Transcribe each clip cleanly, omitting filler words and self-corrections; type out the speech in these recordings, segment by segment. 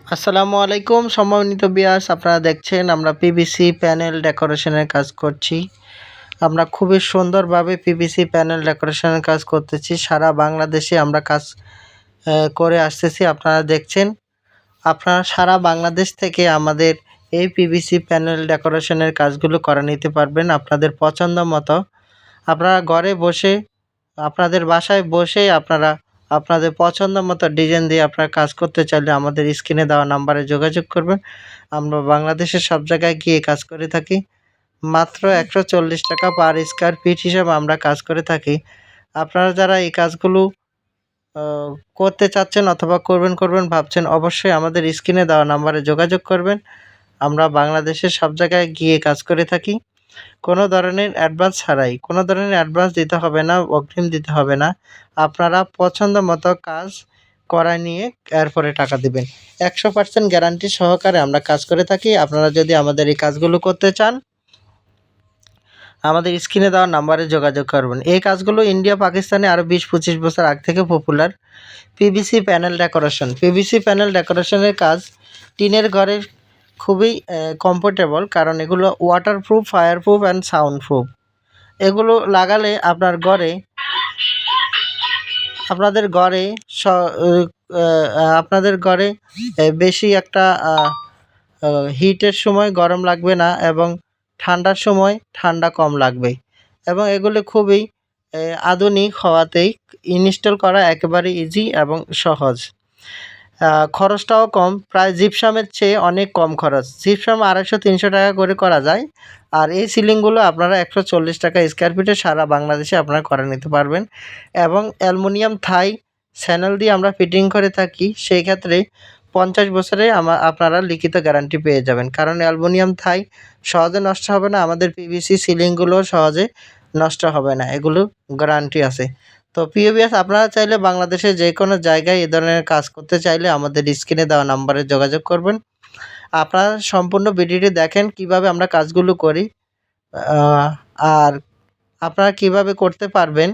আসসালামু আলাইকুম সম্মানিত ভিউয়ার্স, আপনারা দেখছেন আমরা পিভিসি প্যানেল ডেকোরেশনের কাজ করছি। আমরা খুবই সুন্দরভাবে পিভিসি প্যানেল ডেকোরেশনের কাজ করতেছি। সারা বাংলাদেশে আমরা কাজ করে আসতেছি। আপনারা দেখছেন, আপনারা সারা বাংলাদেশ থেকে আমাদের এই পিভিসি প্যানেল ডেকোরেশনের কাজগুলো করে নিতে পারবেন আপনাদের পছন্দ মতো। আপনারা ঘরে বসে, আপনাদের বাসায় বসেই আপনারা আপনাদের পছন্দ মতো ডিজাইন দিয়ে আপনারা কাজ করতে চাইলে আমাদের স্ক্রিনে দেওয়া নাম্বারে যোগাযোগ করবেন। আমরা বাংলাদেশের সব জায়গায় গিয়ে কাজ করে থাকি। মাত্র ১৪০ টাকা পার স্কয়ার ফিট হিসাবে আমরা কাজ করে থাকি। আপনারা যারা এই কাজগুলো আ করতে চাচ্ছেন অথবা করবেন ভাবছেন, অবশ্যই আমাদের স্ক্রিনে দেওয়া নাম্বারে যোগাযোগ করবেন। আমরা বাংলাদেশের সব জায়গায় গিয়ে কাজ করে থাকি। কোনো ধরনের অ্যাডভান্স ছাড়াই। কোনো ধরনের অ্যাডভান্স দিতে হবে না, অগ্রিম দিতে হবে না। আপনারা পছন্দ মতো কাজ করায় নিয়ে এরপরে টাকা দিবেন। ১০০% গ্যারান্টি সহকারে আমরা কাজ করে থাকি। আপনারা যদি আমাদের এই কাজগুলো করতে চান, আমাদের স্ক্রিনে দেওয়া নাম্বারে যোগাযোগ করবেন। এই কাজগুলো ইন্ডিয়া, পাকিস্তানে আরও ২০-২৫ বছর আগ থেকে popular. PVC panel decoration. PVC panel ডেকোরেশনের কাজ টিনের ঘরে খুবই কমফোর্টেবল, কারণ এগুলো waterproof, fireproof and sound proof. এগুলো লাগালে আপনার ঘরে, আপনাদের ঘরে স উ আপনাদের ঘরে বেশি একটা হিটের সময় গরম লাগবে না, এবং ঠান্ডার সময় ঠান্ডা কম লাগবে, এবং এগুলো খুবই আধুনিক হওয়াতেই ইনস্টল করা একেবারে ইজি এবং সহজ। খরচটাও কম, প্রায় জিপসামের চেয়ে অনেক কম খরচ। জিপসাম ২৫০-৩০০ টাকা করে করা যায়। আর এই সিলিংগুলো আপনারা ১৪০ টাকা স্কয়ার ফিটে সারা বাংলাদেশে আপনারা করে নিতে পারবেন, এবং অ্যালুমিনিয়াম থাই স্যানেল দিয়ে আমরা ফিটিং করে থাকি। সেই ক্ষেত্রে ৫০ বছরে আপনারা লিখিত গ্যারান্টি পেয়ে যাবেন, কারণ অ্যালুমিনিয়াম থাই সহজে নষ্ট হবে না। আমাদের পিভিসি সিলিংগুলোও সহজে নষ্ট হবে না, এগুলো গ্যারান্টি আছে। তো প্রিয় ভিউয়ার্স, আপনারা চাইলে বাংলাদেশের যেকোনো জায়গায় এ ধরনের কাজ করতে চাইলে আমাদের স্ক্রিনে দেওয়া নাম্বারে যোগাযোগ করবেন। আপনারা সম্পূর্ণ ভিডিওটি দেখেন কিভাবে আমরা কাজগুলো করি, আ আর আপনারা কিভাবে করতে পারবেন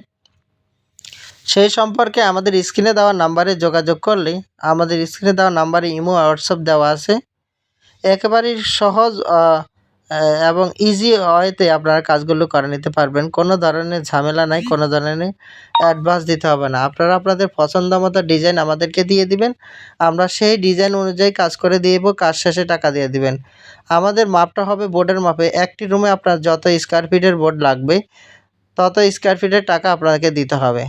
সেই সম্পর্কে আমাদের স্ক্রিনে দেওয়া নাম্বারে যোগাযোগ করলে, আমাদের স্ক্রিনে দেওয়া নাম্বারে ইমো, হোয়াটসঅ্যাপ দেওয়া আছে। একেবারেই সহজ এবং ইজি ওয়েতে আপনারা কাজগুলো করে নিতে পারবেন। কোনো ধরনের ঝামেলা নাই, কোনো ধরনের অ্যাডভান্স দিতে হবে না। আপনারা আপনাদের পছন্দ মতো ডিজাইন আমাদেরকে দিয়ে দিবেন। আমরা সেই ডিজাইন অনুযায়ী কাজ করে দিয়ে দেবো, কাজ শেষে টাকা দিয়ে দিবেন। আমাদের মাপটা হবে বোর্ডের মাপে। একটি রুমে আপনার যত স্কয়ার ফিটের বোর্ড লাগবে, তত স্কয়ার ফিটের টাকা আপনাকে দিতে হবে।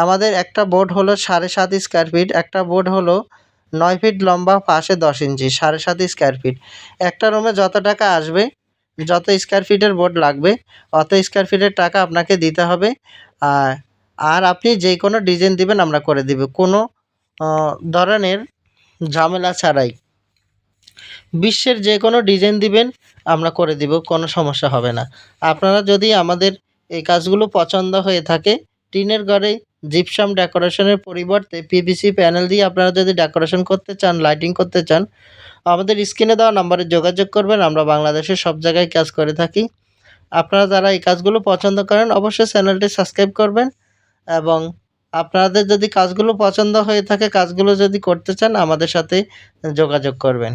আমাদের একটা বোর্ড হলো ৭.৫ স্কয়ার ফিট, একটা বোর্ড হলো ৯ ফিট লম্বা, পাশে ১০ ইঞ্চি, ৭.৫ স্কয়ার ফিট। একটা রুমে যত টাকা আসবে, যত স্কয়ার ফিটের বোর্ড লাগবে, অত স্কয়ার ফিটের টাকা আপনাকে দিতে হবে। আ আর আপনি যেকোনো ডিজাইন দিবেন আমরা করে দিব, কোনো অ ধরনের ঝামেলা ছাড়াই। বিশ্বের যেকোনো ডিজাইন দিবেন, আমরা করে দিব, কোনো সমস্যা হবে না। আপনারা যদি আমাদের এই কাজগুলো পছন্দ হয়ে থাকে, টিনের ঘরে জিপসাম ডেকোরেশনের পরিবর্তে পিভিসি প্যানেল দিয়ে আপনারা যদি ডেকোরেশন করতে চান, লাইটিং করতে চান, আমাদের স্ক্রিনে দেওয়া নাম্বারে যোগাযোগ করবেন। আমরা বাংলাদেশের সব জায়গায় কাজ করে থাকি। আপনারা যারা এই কাজগুলো পছন্দ করেন, অবশ্যই চ্যানেলটি সাবস্ক্রাইব করবেন, এবং আপনাদের যদি কাজগুলো পছন্দ হয়ে থাকে, কাজগুলো যদি করতে চান, আমাদের সাথে যোগাযোগ করবেন।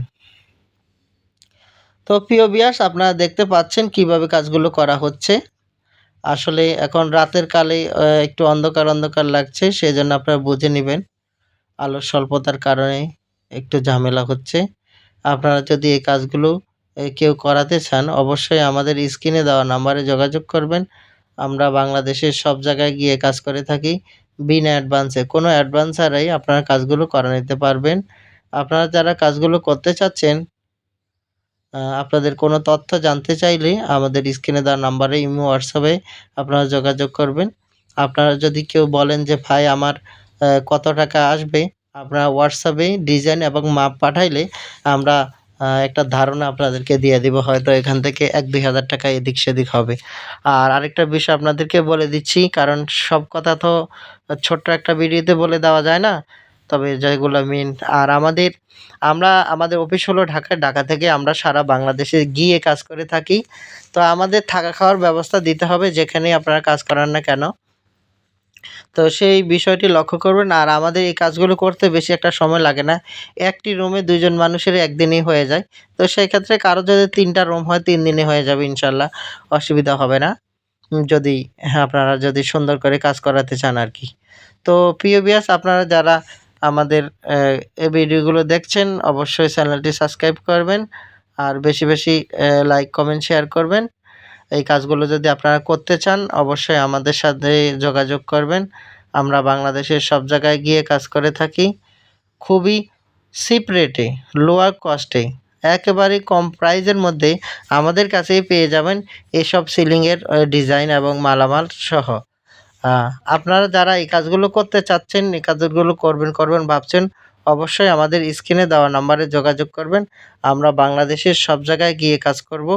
তো প্রিয় ভিউয়ার্স, আপনারা দেখতে পাচ্ছেন কিভাবে কাজগুলো করা হচ্ছে। আসলে এখন রাতের কালে একটু অন্ধকার লাগছে, সেজন্য আপনারা বুঝে নিবেন। আলোর স্বল্পতার কারণে একটু ঝামেলা হচ্ছে। আপনারা যদি এই কাজগুলো কেউ করাতে চান, অবশ্যই আমাদের স্ক্রিনে দেওয়া নাম্বারে যোগাযোগ করবেন। আমরা বাংলাদেশের সব জায়গায় গিয়ে কাজ করে থাকি বিনা অ্যাডভান্সে। কোনো অ্যাডভান্স ছাড়াই আপনারা কাজগুলো করে নিতে পারবেন। আপনারা যারা কাজগুলো করতে চাচ্ছেন, আপনাদের কোনো তথ্য জানতে চাইলে আমাদের স্ক্রিনে দেওয়া নাম্বারে ইমো, হোয়াটসঅ্যাপে আপনারা যোগাযোগ করবেন। আপনারা যদি কেউ বলেন যে ভাই আমার কত টাকা আসবে, আপনারা হোয়াটসঅ্যাপে ডিজাইন এবং মাপ পাঠাইলে আমরা একটা ধারণা আপনাদেরকে দিয়ে দিব। হয়তো এখান থেকে ১-২ হাজার টাকা এদিক সেদিক হবে। আর আরেকটা বিষয় আপনাদেরকে বলে দিচ্ছি, কারণ সব কথা তো ছোট্ট একটা ভিডিওতে বলে দেওয়া যায় না। তবে যেগুলো মেইন, আর আমাদের অফিস হলো ঢাকায়। ঢাকা থেকে আমরা সারা বাংলাদেশে গিয়ে কাজ করে থাকি। তো আমাদের থাকা খাওয়ার ব্যবস্থা দিতে হবে যেখানেই আপনারা কাজ করান না কেন। তো সেই বিষয়টি লক্ষ্য করবেন। আর আমাদের এই কাজগুলো করতে বেশি একটা সময় লাগে না। একটি রুমে ২ জন মানুষের একদিনেই হয়ে যায়। তো সেই ক্ষেত্রে কারো যদি ৩ টা রুম হয় ৩ দিনে হয়ে যাবে ইনশাআল্লাহ। অসুবিধা হবে না। যদি হ্যাঁ, আপনারা যদি সুন্দর করে কাজ করাতে চান আরকি। তো প্রিয় ভিউয়ার্স, আপনারা যারা আমাদের এই ভিডিওগুলো দেখছেন অবশ্যই চ্যানেলটি সাবস্ক্রাইব করবেন। আর বেশি, বেশি লাইক, কমেন্ট, শেয়ার করবেন। এই কাজগুলো যদি আপনারা করতে চান অবশ্যই আমাদের সাথে যোগাযোগ করবেন। আমরা বাংলাদেশের সব জায়গায় গিয়ে কাজ করে থাকি। খুবই চিপ রেটে, লোয়ার কস্টে, একেবারে কম প্রাইজের মধ্যে আমাদের কাছেই পেয়ে যাবেন এসব সিলিংয়ের ডিজাইন এবং মালামাল সহ। আ আপনারা যারা এই কাজগুলো করতে চাচ্ছেন, এই কাজগুলো করবেন ভাবছেন, অবশ্যই আমাদের স্ক্রিনে দেওয়া নাম্বারে যোগাযোগ করবেন। আমরা বাংলাদেশের সব জায়গায় গিয়ে কাজ করব।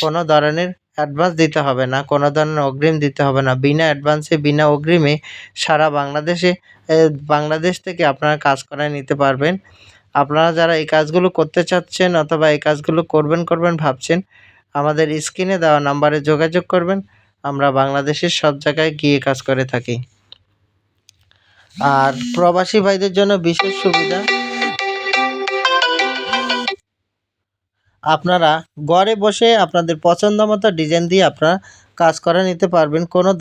কোনো ধরনের অ্যাডভান্স দিতে হবে না, কোনো ধরনের অগ্রিম দিতে হবে না। বিনা অ্যাডভান্সে, বিনা অগ্রিমে সারা বাংলাদেশ থেকে আপনারা কাজ করায় নিতে পারবেন। আপনারা যারা এই কাজগুলো করতে চাচ্ছেন অথবা এই কাজগুলো করবেন ভাবছেন, আমাদের স্ক্রিনে দেওয়া নাম্বারে যোগাযোগ করবেন। আমরা বাংলাদেশের সব জায়গায় গিয়ে কাজ করে থাকি। আর প্রবাসী ভাইদের জন্য বিশেষ সুবিধা, আপনারা ঘরে বসে আপনাদের পছন্দমতো ডিজাইন দিয়ে আপনারা কাজ করে নিতে পারবেন। কোনো